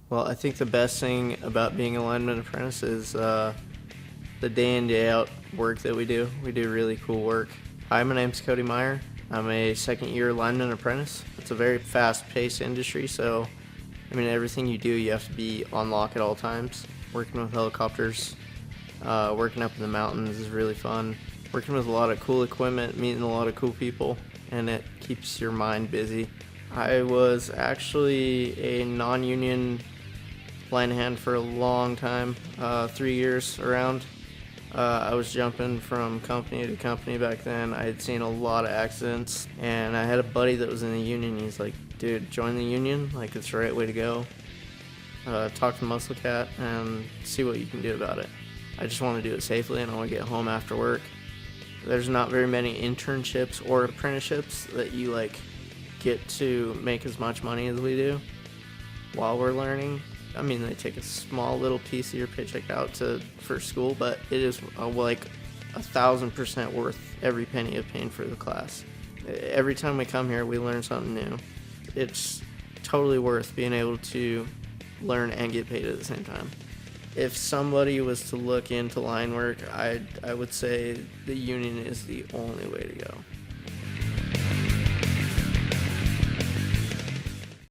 Well, I think the best thing about being a lineman apprentice is the day in, day out work that we do. We do really cool work. Hi, my name's Cody Meyer. I'm a second year lineman apprentice. It's a very fast paced industry, so everything you do, you have to be on lock at all times. Working with helicopters, working up in the mountains is really fun. Working with a lot of cool equipment, meeting a lot of cool people, and it keeps your mind busy. I was actually a non-union line hand for a long time, 3 years around. I was jumping from company to company back then. I had seen a lot of accidents, and I had a buddy that was in the union. He's like, dude, join the union. Like, it's the right way to go. Talk to Muscle Cat and see what you can do about it. I just want to do it safely, and I want to get home after work. There's not very many internships or apprenticeships that you get to make as much money as we do while we're learning. They take a small little piece of your paycheck out for school, but it is 1,000% worth every penny of paying for the class. Every time we come here, we learn something new. It's totally worth being able to learn and get paid at the same time. If somebody was to look into line work, I would say the union is the only way to go.